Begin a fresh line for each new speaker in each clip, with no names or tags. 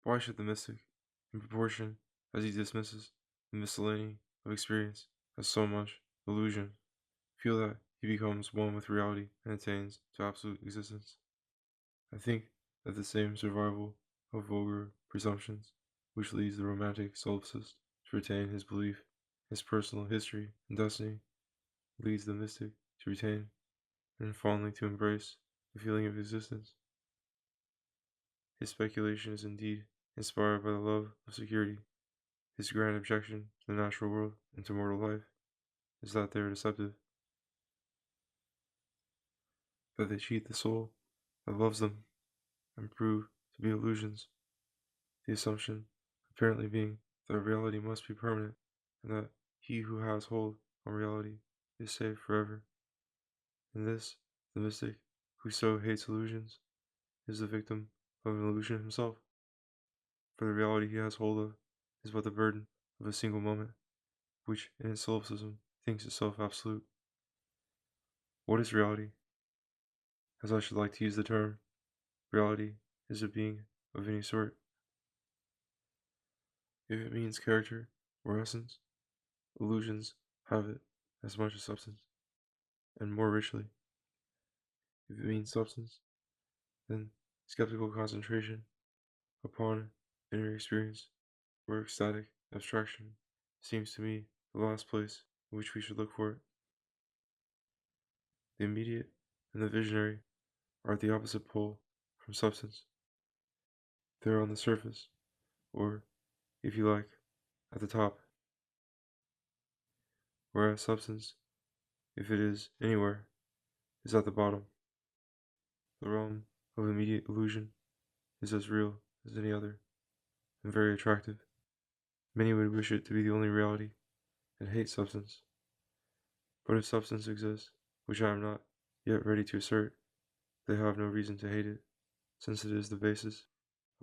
Why should the mystic, in proportion as he dismisses the miscellany of experience as so much illusion, feel that he becomes one with reality and attains to absolute existence? I think that the same survival of vulgar presumptions which leads the romantic solipsist to retain his belief, his personal history and destiny, leads the mystic to retain and fondly to embrace the feeling of existence. His speculation is indeed inspired by the love of security. His grand objection to the natural world and to mortal life is that they are deceptive, that they cheat the soul that loves them and prove to be illusions, the assumption apparently being that reality must be permanent and that he who has hold on reality is saved forever. In this, the mystic, who so hates illusions, is the victim of an illusion himself, for the reality he has hold of is but the burden of a single moment, which in its solipsism thinks itself absolute. What is reality? As I should like to use the term, reality is a being of any sort. If it means character or essence, illusions have it as much as substance, and more richly. If it means substance, then skeptical concentration upon inner experience or ecstatic abstraction seems to me the last place in which we should look for it. The immediate and the visionary are at the opposite pole from substance. They are on the surface, or, if you like, at the top, whereas substance, if it is anywhere, is at the bottom. The realm of immediate illusion is as real as any other, and very attractive. Many would wish it to be the only reality, and hate substance. But if substance exists, which I am not yet ready to assert, they have no reason to hate it, since it is the basis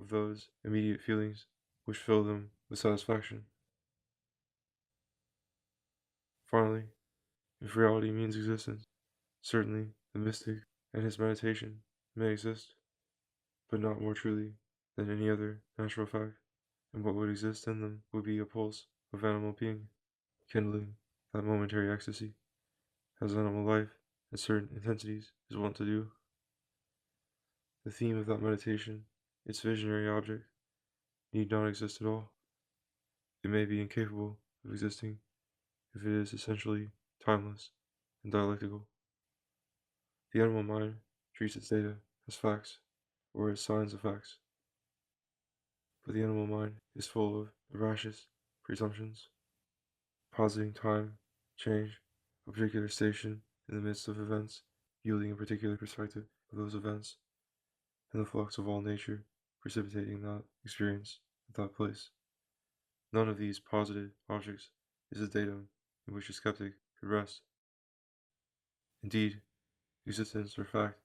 of those immediate feelings which fill them with satisfaction. Finally, if reality means existence, certainly the mystic and his meditation may exist, but not more truly than any other natural fact, and what would exist in them would be a pulse of animal being, kindling that momentary ecstasy, as animal life at certain intensities is wont to do. The theme of that meditation, its visionary object, need not exist at all. It may be incapable of existing if it is essentially timeless and dialectical. The animal mind treats its data as facts or as signs of facts, but the animal mind is full of erracious presumptions, positing time, change, a particular station in the midst of events, yielding a particular perspective of those events, and the flux of all nature precipitating that experience at that place. None of these positive objects is a datum in which a skeptic could rest. Indeed, existence or fact,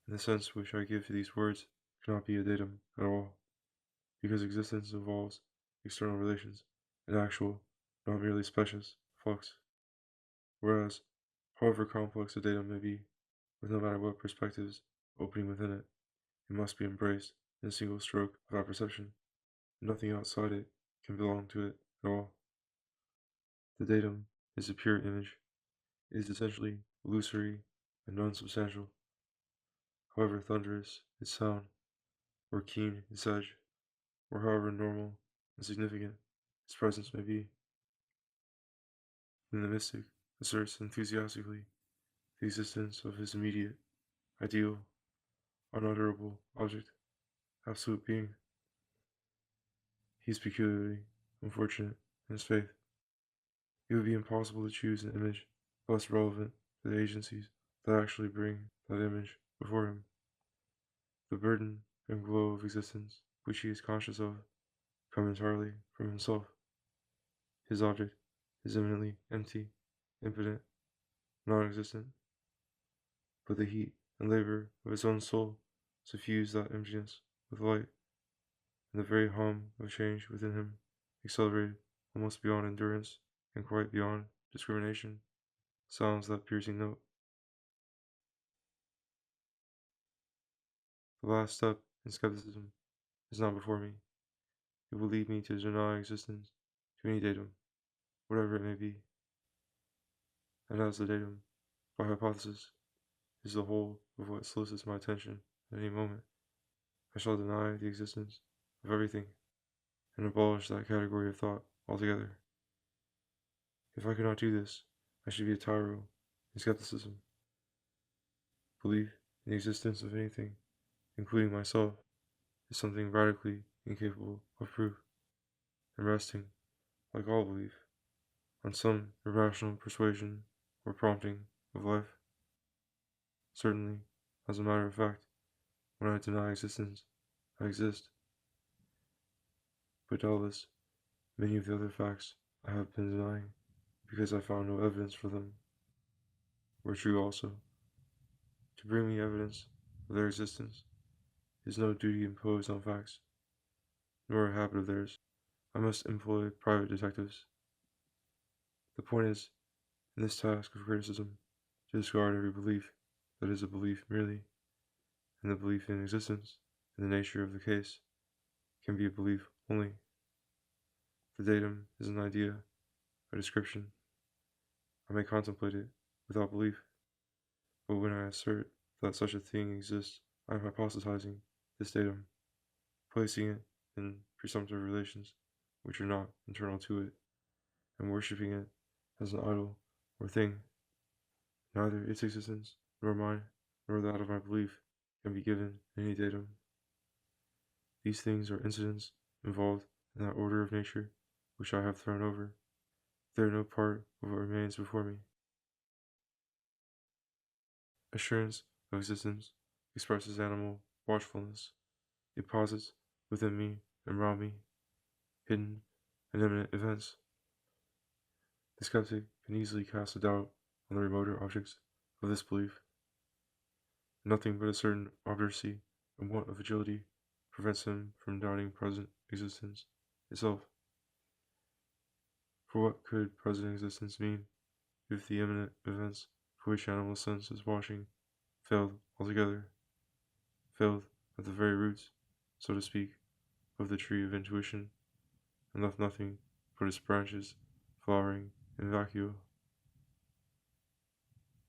in the sense which I give to these words, cannot be a datum at all, because existence involves external relations, an actual, not merely specious, flux. Whereas, however complex a datum may be, with no matter what perspectives opening within it, it must be embraced in a single stroke of apperception. Nothing outside it can belong to it at all. The datum is a pure image. It is essentially illusory and unsubstantial. However thunderous its sound, or keen its edge, or however normal and significant its presence may be, then the mystic asserts enthusiastically the existence of his immediate, ideal, unutterable object, absolute being. He is peculiarly unfortunate in his faith. It would be impossible to choose an image less relevant to the agencies that actually bring that image before him. The burden and glow of existence which he is conscious of come entirely from himself. His object is eminently empty, impotent, non-existent, but the heat and labor of his own soul suffuse that emptiness with light, and the very hum of change within him, accelerated almost beyond endurance and quite beyond discrimination, sounds that piercing note. The last step in skepticism is not before me. it will lead me to deny existence to any datum, whatever it may be. And as the datum, by hypothesis, is the whole of what solicits my attention at any moment, I shall deny the existence of everything and abolish that category of thought altogether. If I could not do this, I should be a tyro in skepticism. Belief in the existence of anything, including myself, is something radically incapable of proof, and resting, like all belief, on some irrational persuasion or prompting of life. Certainly, as a matter of fact, when I deny existence, I exist. But doubtless, many of the other facts I have been denying, because I found no evidence for them, were true also. To bring me evidence of their existence is no duty imposed on facts, nor a habit of theirs. I must employ private detectives. The point is, in this task of criticism, to discard every belief that is a belief merely, and the belief in existence, in the nature of the case, can be a belief only. The datum is an idea, a description. I may contemplate it without belief, but when I assert that such a thing exists, I am hypothesizing this datum, placing it in presumptive relations which are not internal to it, and worshipping it as an idol or thing. Neither its existence, nor mine, nor that of my belief, can be given any datum. These things are incidents involved in that order of nature which I have thrown over. They are no part of what remains before me. Assurance of existence expresses animal watchfulness. It posits within me and around me hidden and imminent events. The skeptic can easily cast a doubt on the remoter objects of this belief. Nothing but a certain obduracy and want of agility prevents him from doubting present existence itself. For what could present existence mean if the imminent events for which animal sense is watching failed altogether, failed at the very roots, so to speak, of the tree of intuition, and left nothing but its branches flowering in vacuo?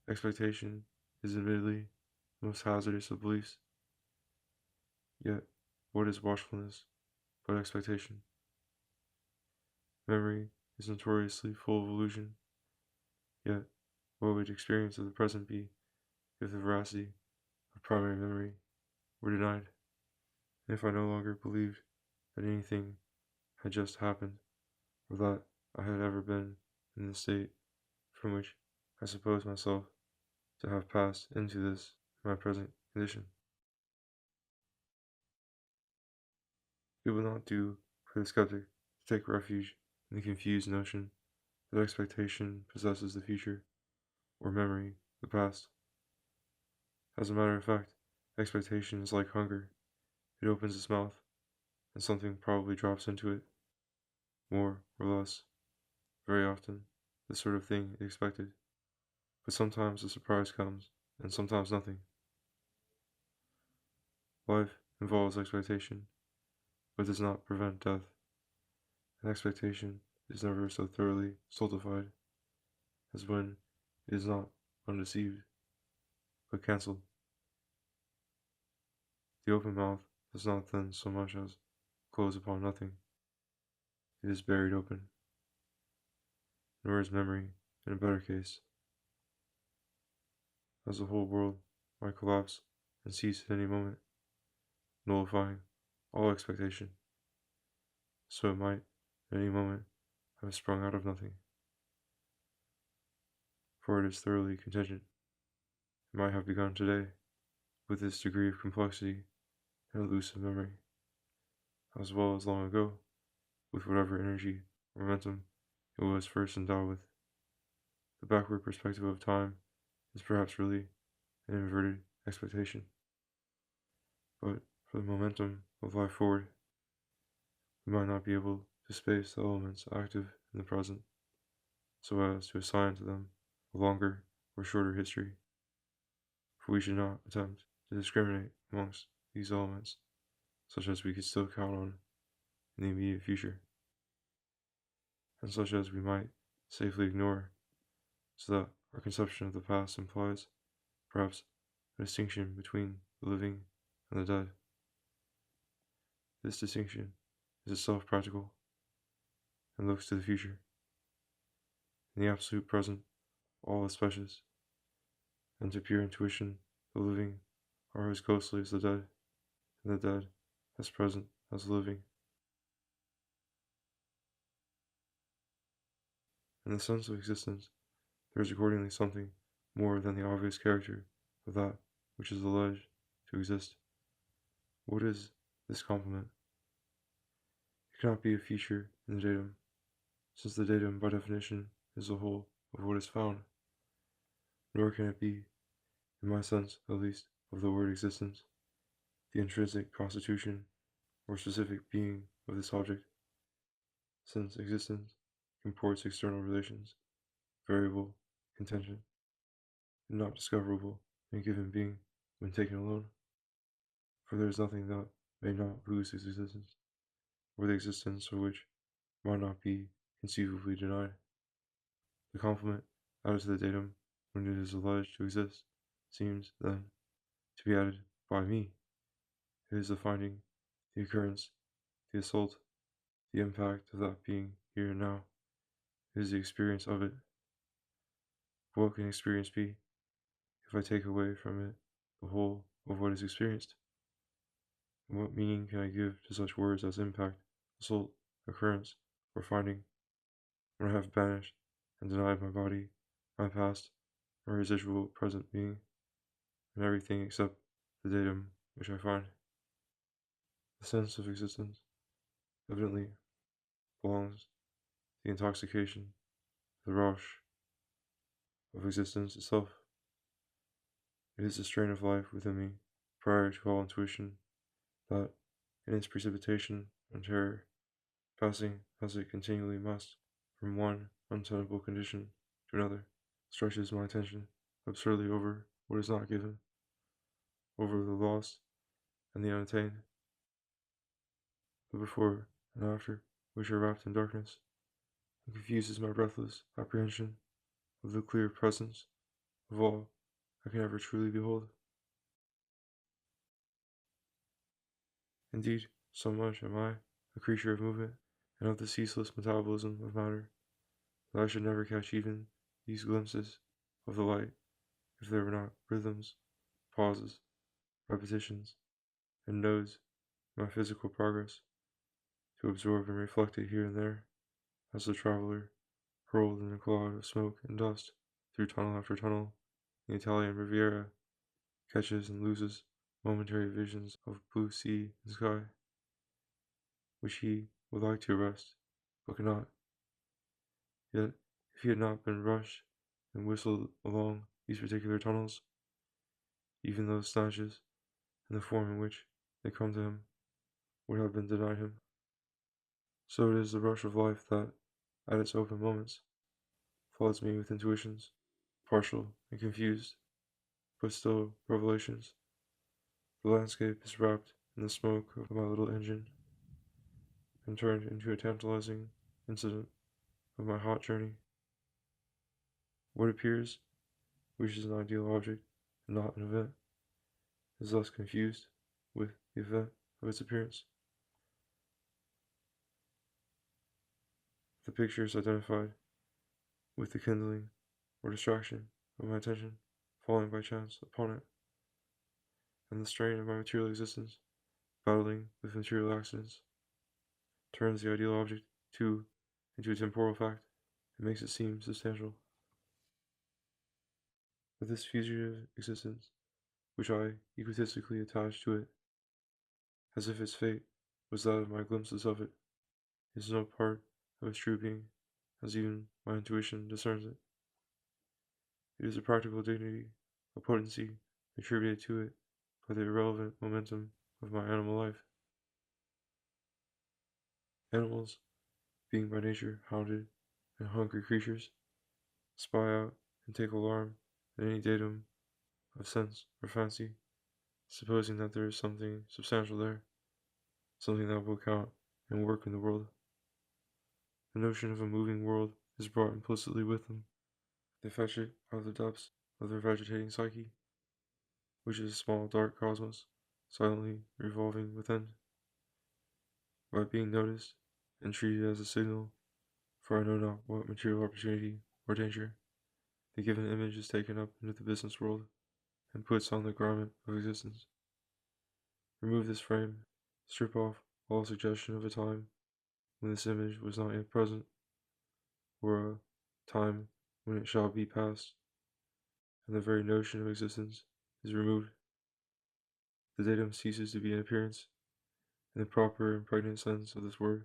Expectation is admittedly the most hazardous of beliefs. Yet, what is watchfulness but expectation? Memory is notoriously full of illusion. Yet, what would experience of the present be if the veracity of primary memory were denied? And if I no longer believed that anything had just happened, or that I had ever been in the state from which I suppose myself to have passed into this my present condition? It will not do for the skeptic to take refuge in the confused notion that expectation possesses the future, or memory the past. As a matter of fact, expectation is like hunger. It opens its mouth, and something probably drops into it, more or less, very often, the sort of thing expected. But sometimes a surprise comes, and sometimes nothing. Life involves expectation, but does not prevent death. And expectation is never so thoroughly stultified as when it is not undeceived, but cancelled. The open mouth does not then so much as close upon nothing. It is buried open. Nor is memory in a better case, as the whole world might collapse and cease at any moment, nullifying all expectation. So it might, at any moment, have sprung out of nothing. For it is thoroughly contingent. It might have begun today, with this degree of complexity and elusive memory, as well as long ago, with whatever energy or momentum it was first endowed with. The backward perspective of time is perhaps really an inverted expectation. But for the momentum of life forward, we might not be able to space the elements active in the present, so as to assign to them a longer or shorter history, for we should not attempt to discriminate amongst these elements, such as we could still count on in the immediate future, and such as we might safely ignore, so that our conception of the past implies, perhaps, a distinction between the living and the dead. This distinction is itself practical and looks to the future. In the absolute present, all is precious, and to pure intuition, the living are as ghostly as the dead, and the dead as present as the living. In the sense of existence, there is accordingly something more than the obvious character of that which is alleged to exist. What is this complement? It cannot be a feature in the datum, since the datum by definition is the whole of what is found, nor can it be, in my sense at least of the word existence, the intrinsic constitution or specific being of this object, since existence comports external relations, variable, contingent, and not discoverable in a given being when taken alone. For there is nothing that may not lose its existence, or the existence of which might not be conceivably denied. The complement added to the datum when it is alleged to exist seems, then, to be added by me. It is the finding, the occurrence, the assault, the impact of that being here and now. It is the experience of it. But what can experience be if I take away from it the whole of what is experienced? And what meaning can I give to such words as impact, assault, occurrence, or finding, when I have banished and denied my body, my past, my residual present being, and everything except the datum which I find? The sense of existence evidently belongs to the intoxication, the rush of existence itself. It is the strain of life within me, prior to all intuition, that, in its precipitation and terror, passing as it continually must from one untenable condition to another, stretches my attention absurdly over what is not given, over the lost and the unattained, the before and after, which are wrapped in darkness, and confuses my breathless apprehension of the clear presence of all I can ever truly behold. Indeed, so much am I a creature of movement, and of the ceaseless metabolism of matter, that I should never catch even these glimpses of the light if there were not rhythms, pauses, repetitions, and nodes in my physical progress, to absorb and reflect it here and there, as the traveler, hurled in a cloud of smoke and dust through tunnel after tunnel in the Italian Riviera, catches and loses momentary visions of blue sea and sky, which he would like to arrest, but cannot. Yet, if he had not been rushed and whistled along these particular tunnels, even those snatches, in the form in which they come to him, would have been denied him. So it is the rush of life that, at its open moments, floods me with intuitions, partial and confused, but still revelations. The landscape is wrapped in the smoke of my little engine, and turned into a tantalizing incident of my hot journey. What appears, which is an ideal object and not an event, is thus confused with the event of its appearance. The picture is identified with the kindling or distraction of my attention falling by chance upon it, and the strain of my material existence, battling with material accidents, turns the ideal object into a temporal fact, and makes it seem substantial. But this fugitive existence, which I egotistically attach to it, as if its fate was that of my glimpses of it, is no part of its true being, as even my intuition discerns it. It is a practical dignity, a potency attributed to it by the irrelevant momentum of my animal life. Animals, being by nature hounded and hungry creatures, spy out and take alarm at any datum of sense or fancy, supposing that there is something substantial there, something that will count and work in the world. The notion of a moving world is brought implicitly with them. They fetch it out of the depths of their vegetating psyche, which is a small dark cosmos, silently revolving within, by being noticed and treated as a signal for I know not what material opportunity or danger. The given image is taken up into the business world and puts on the garment of existence. Remove this frame, strip off all suggestion of a time when this image was not yet present, or a time when it shall be past, and the very notion of existence is removed. The datum ceases to be an appearance in the proper and pregnant sense of this word,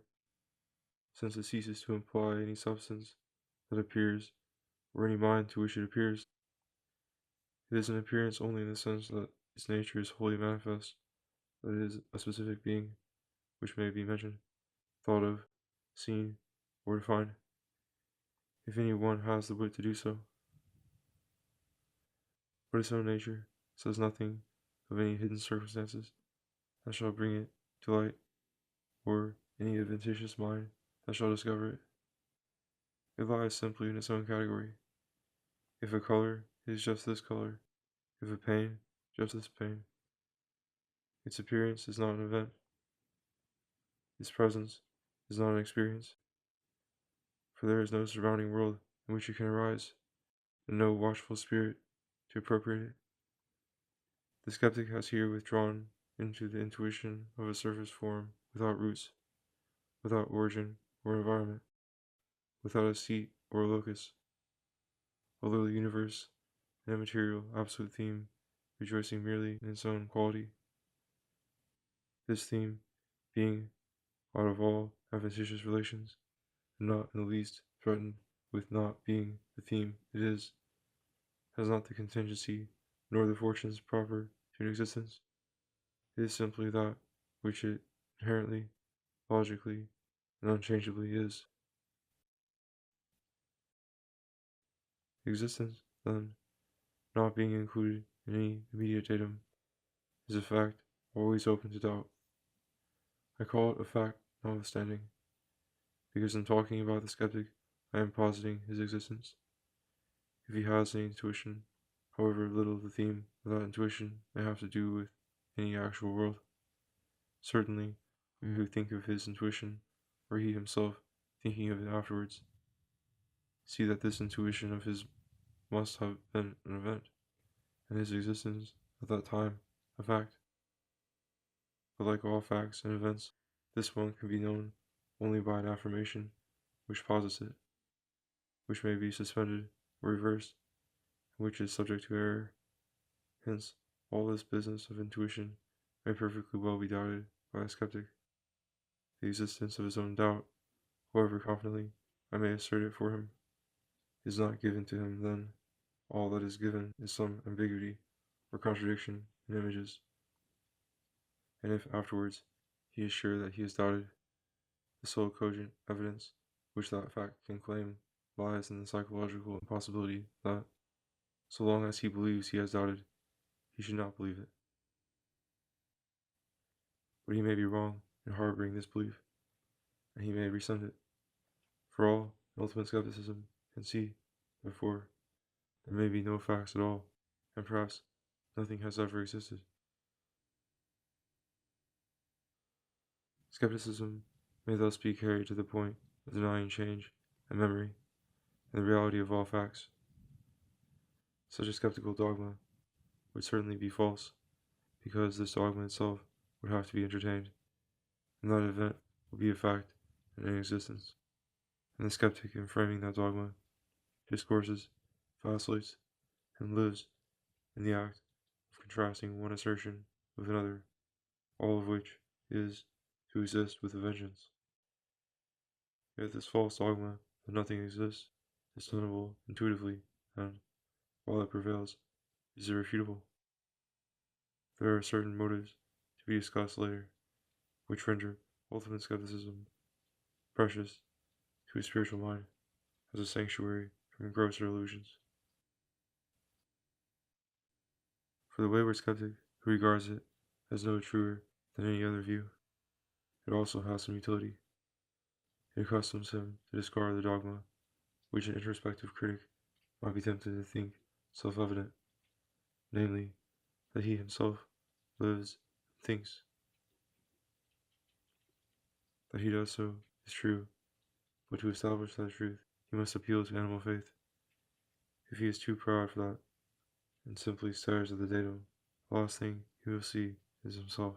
since it ceases to imply any substance that appears or any mind to which it appears. It is an appearance only in the sense that its nature is wholly manifest, that it is a specific being which may be mentioned, thought of, seen, or defined, if any one has the wit to do so. But its own nature says nothing of any hidden circumstances that shall bring it to light, or any adventitious mind that shall discover it. It lies simply in its own category. If a color, it is just this color. If a pain, just this pain. Its appearance is not an event. Its presence is not an experience, for there is no surrounding world in which it can arise, and no watchful spirit to appropriate it. The skeptic has here withdrawn into the intuition of a surface form without roots, without origin or environment, without a seat or a locus, a little universe, an immaterial, absolute theme, rejoicing merely in its own quality. This theme being out of all adventitious relations, and not in the least threatened with not being the theme it is, has not the contingency nor the fortunes proper to an existence. It is simply that which it inherently, logically, and unchangeably is. Existence, then, not being included in any immediate datum, is a fact always open to doubt. I call it a fact notwithstanding, because in talking about the skeptic, I am positing his existence. If he has any intuition, however little the theme of that intuition may have to do with any actual world, certainly we who think of his intuition, or he himself thinking of it afterwards, see that this intuition of his must have been an event, and his existence at that time a fact. But like all facts and events, this one can be known only by an affirmation which posits it, which may be suspended or reversed, and which is subject to error. Hence, all this business of intuition may perfectly well be doubted by a skeptic. The existence of his own doubt, however confidently I may assert it for him, is not given to him then. All that is given is some ambiguity or contradiction in images. And if afterwards he is sure that he has doubted, the sole cogent evidence which that fact can claim lies in the psychological impossibility that, so long as he believes he has doubted, he should not believe it. But he may be wrong in harboring this belief, and he may rescind it. For all ultimate skepticism can see, therefore, there may be no facts at all, and perhaps nothing has ever existed. Skepticism may thus be carried to the point of denying change and memory and the reality of all facts. Such a skeptical dogma would certainly be false, because this dogma itself would have to be entertained, and that event would be a fact and in existence. And the skeptic, in framing that dogma, discourses, vacillates, and lives in the act of contrasting one assertion with another, all of which is to exist with a vengeance. Yet this false dogma that nothing exists is tenable intuitively, and, while it prevails, is irrefutable. There are certain motives to be discussed later, which render ultimate skepticism precious to a spiritual mind as a sanctuary from grosser illusions. For the wayward skeptic who regards it as no truer than any other view, it also has some utility. It accustoms him to discard the dogma which an introspective critic might be tempted to think self-evident, namely, that he himself lives and thinks. That he does so is true, but to establish that truth, he must appeal to animal faith. If he is too proud for that, and simply stares at the datum, the last thing he will see is himself.